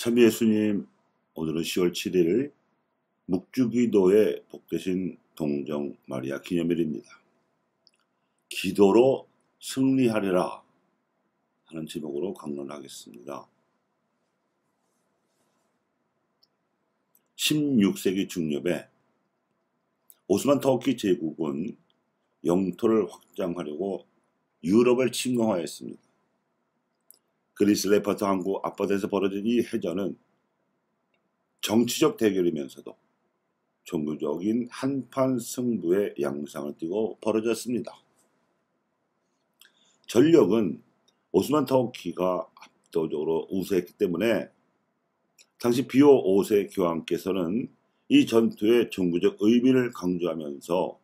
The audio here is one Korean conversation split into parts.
참 예수님, 오늘은 10월 7일 묵주기도의 복되신 동정 마리아 기념일입니다. 기도로 승리하리라 하는 제목으로 강론하겠습니다. 16세기 중엽에 오스만 터키 제국은 영토를 확장하려고 유럽을 침공하였습니다. 그리스, 레파트, 항구 앞바다에서 벌어진 이 해전은 정치적 대결이면서도 종교적인 한판 승부의 양상을 띠고 벌어졌습니다. 전력은 오스만 터키가 압도적으로 우세했기 때문에 당시 비오 5세 교황께서는 이 전투의 종교적 의미를 강조하면서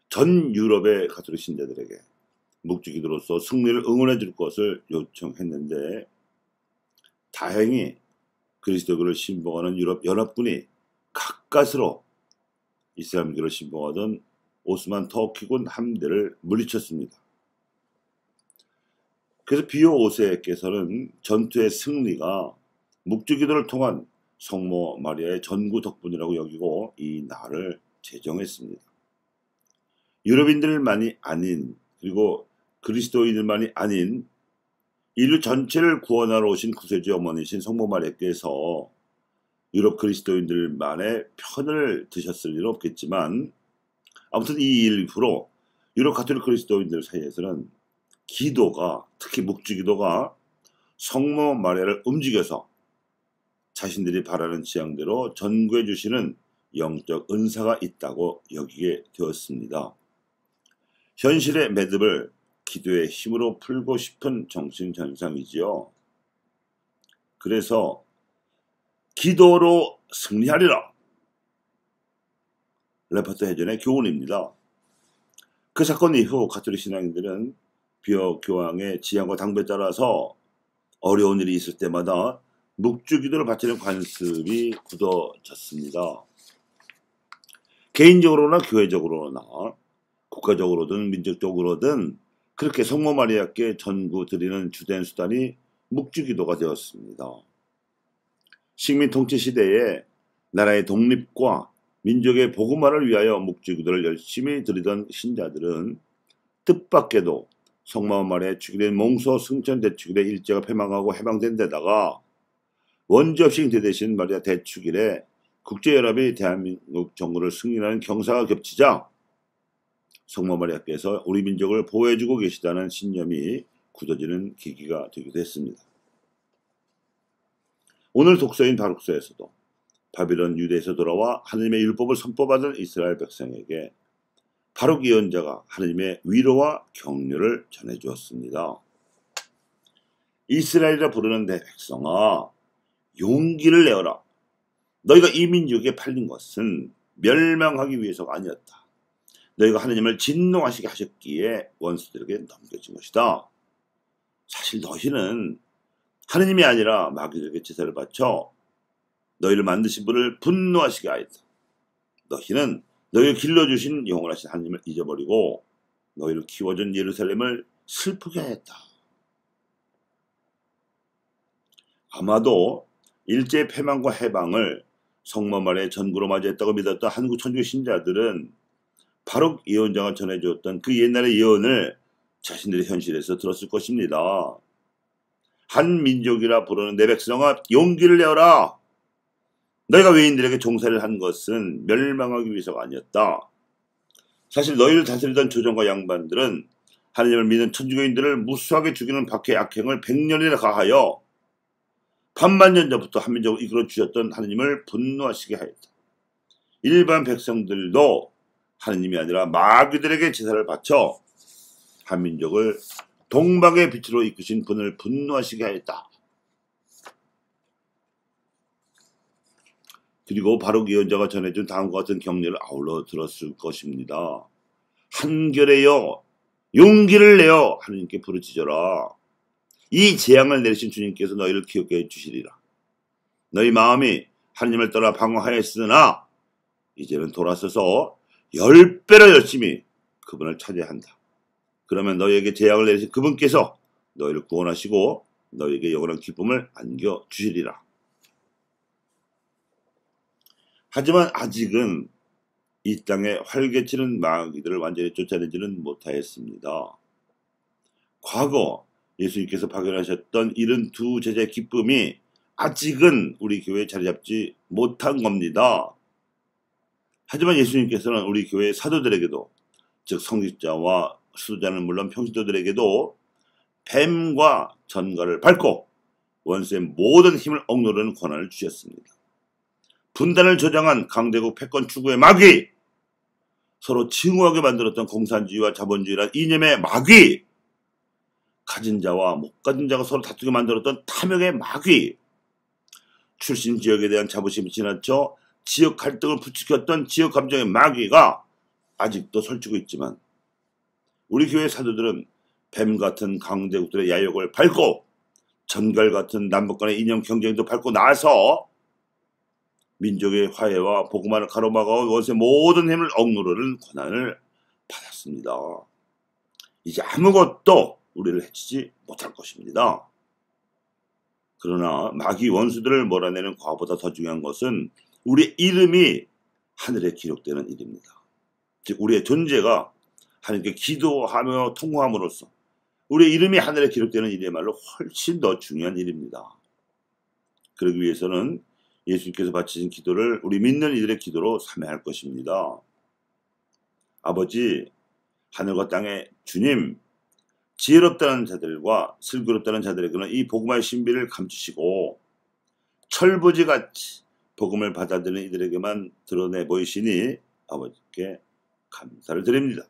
전 유럽의 가톨릭 신자들에게 묵주기도로서 승리를 응원해 줄 것을 요청했는데, 다행히 그리스도교를 신봉하는 유럽 연합군이 가까스로 이슬람교를 신봉하던 오스만 터키군 함대를 물리쳤습니다. 그래서 비오 5세께서는 전투의 승리가 묵주기도를 통한 성모 마리아의 전구 덕분이라고 여기고 이 날을 제정했습니다. 유럽인들만이 아닌, 그리고 그리스도인들만이 아닌 인류 전체를 구원하러 오신 구세주의 어머니신 성모 마리아께서 유럽 그리스도인들만의 편을 드셨을 일은 없겠지만, 아무튼 이 이후로 유럽 가톨릭 그리스도인들 사이에서는 기도가, 특히 묵주기도가 성모 마리아를 움직여서 자신들이 바라는 지향대로 전구해 주시는 영적 은사가 있다고 여기게 되었습니다. 현실의 매듭을 기도의 힘으로 풀고 싶은 정신현상이지요. 그래서 기도로 승리하리라, 레파트 해전의 교훈입니다. 그 사건 이후 가톨릭 신앙인들은 비오 교황의 지향과 당부에 따라서 어려운 일이 있을 때마다 묵주기도를 바치는 관습이 굳어졌습니다. 개인적으로나 교회적으로나 국가적으로든 민족적으로든 그렇게 성모 마리아께 전구 드리는 주된 수단이 묵주기도가 되었습니다. 식민 통치 시대에 나라의 독립과 민족의 복음화를 위하여 묵주기도를 열심히 드리던 신자들은 뜻밖에도 성모 마리아의 축일인 몽소 승천 대축일에 일제가 패망하고 해방된 데다가 원주엽식 대대신 마리아 대축일에 국제연합이 대한민국 정부를 승인하는 경사가 겹치자 성모 마리아께서 우리 민족을 보호해주고 계시다는 신념이 굳어지는 계기가 되기도 했습니다. 오늘 독서인 바룩서에서도 바빌론 유대에서 돌아와 하나님의 율법을 선포받은 이스라엘 백성에게 바룩 예언자가 하나님의 위로와 격려를 전해주었습니다. 이스라엘이라 부르는 내 백성아, 용기를 내어라. 너희가 이 민족에 팔린 것은 멸망하기 위해서가 아니었다. 너희가 하나님을 진노하시게 하셨기에 원수들에게 넘겨진 것이다. 사실 너희는 하나님이 아니라 마귀들에게 제사를 바쳐 너희를 만드신 분을 분노하시게 하였다. 너희는 너희를 길러주신 영원하신 하나님을 잊어버리고 너희를 키워준 예루살렘을 슬프게 하였다. 아마도 일제의 패망과 해방을 성모 마리아의 전구로 맞이했다고 믿었던 한국 천주교 신자들은 바룩 예언자가 전해주었던 그 옛날의 예언을 자신들의 현실에서 들었을 것입니다. 한 민족이라 부르는 내 백성아, 용기를 내어라. 너희가 외인들에게 종살이를 한 것은 멸망하기 위해서가 아니었다. 사실 너희를 다스리던 조정과 양반들은 하나님을 믿는 천주교인들을 무수하게 죽이는 박해 악행을 100년이나 가하여 반만년 전부터 한민족을 이끌어 주셨던 하나님을 분노하시게 하였다. 일반 백성들도 하나님이 아니라 마귀들에게 제사를 바쳐 한민족을 동방의 빛으로 이끄신 분을 분노하시게 하였다. 그리고 바룩 예언자가 전해준 다음과 같은 격려를 아울러 들었을 것입니다. 한결에여, 용기를 내어 하나님께 부르짖어라. 이 재앙을 내리신 주님께서 너희를 기억해 해주시리라. 너희 마음이 하나님을 떠나 방황하였으나 이제는 돌아서서 10배로 열심히 그분을 찾아야 한다. 그러면 너희에게 재앙을 내리신 그분께서 너희를 구원하시고 너에게 영원한 기쁨을 안겨주시리라. 하지만 아직은 이 땅에 활개치는 마귀들을 완전히 쫓아내지는 못하였습니다. 과거 예수님께서 발견하셨던 72제자의 기쁨이 아직은 우리 교회에 자리잡지 못한 겁니다. 하지만 예수님께서는 우리 교회의 사도들에게도, 즉 성직자와 수도자는 물론 평신도들에게도 뱀과 전갈을 밟고 원수의 모든 힘을 억누르는 권한을 주셨습니다. 분단을 조장한 강대국 패권 추구의 마귀, 서로 징후하게 만들었던 공산주의와 자본주의란 이념의 마귀, 가진 자와 못 가진 자가 서로 다투게 만들었던 탐욕의 마귀, 출신 지역에 대한 자부심이 지나쳐 지역 갈등을 부추겼던 지역 감정의 마귀가 아직도 설치고 있지만 우리 교회 사도들은 뱀 같은 강대국들의 야욕을 밟고 전갈 같은 남북 간의 이념 경쟁도 밟고 나서 민족의 화해와 복음화를 가로막아온 원수의 모든 힘을 억누르는 권한을 받았습니다. 이제 아무것도 우리를 해치지 못할 것입니다. 그러나 마귀 원수들을 몰아내는 과보다 더 중요한 것은 우리의 이름이 하늘에 기록되는 일입니다. 즉 우리의 존재가 하나님께 기도하며 통화함으로써 우리의 이름이 하늘에 기록되는 일이야말로 훨씬 더 중요한 일입니다. 그러기 위해서는 예수님께서 바치신 기도를 우리 믿는 이들의 기도로 삼아야 할 것입니다. 아버지, 하늘과 땅의 주님, 지혜롭다는 자들과 슬기롭다는 자들에게는 이 복음의 신비를 감추시고 철부지같이 복음을 받아들이는 이들에게만 드러내 보이시니 아버지께 감사를 드립니다.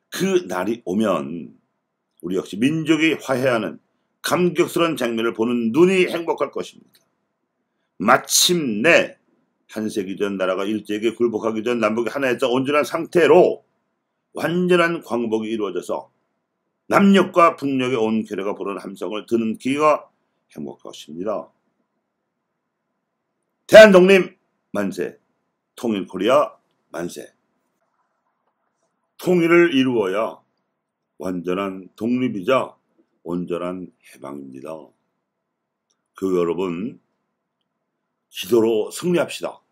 그 날이 오면 우리 역시 민족이 화해하는 감격스러운 장면을 보는 눈이 행복할 것입니다. 마침내 한 세기 전 나라가 일제에게 굴복하기 전 남북이 하나였던 온전한 상태로 완전한 광복이 이루어져서 남녘과 북녘의 온 교회가 부르는 함성을 듣는 기회가 행복할 것입니다. 대한독립 만세, 통일코리아 만세. 통일을 이루어야 완전한 독립이자 온전한 해방입니다. 교회 여러분, 기도로 승리합시다.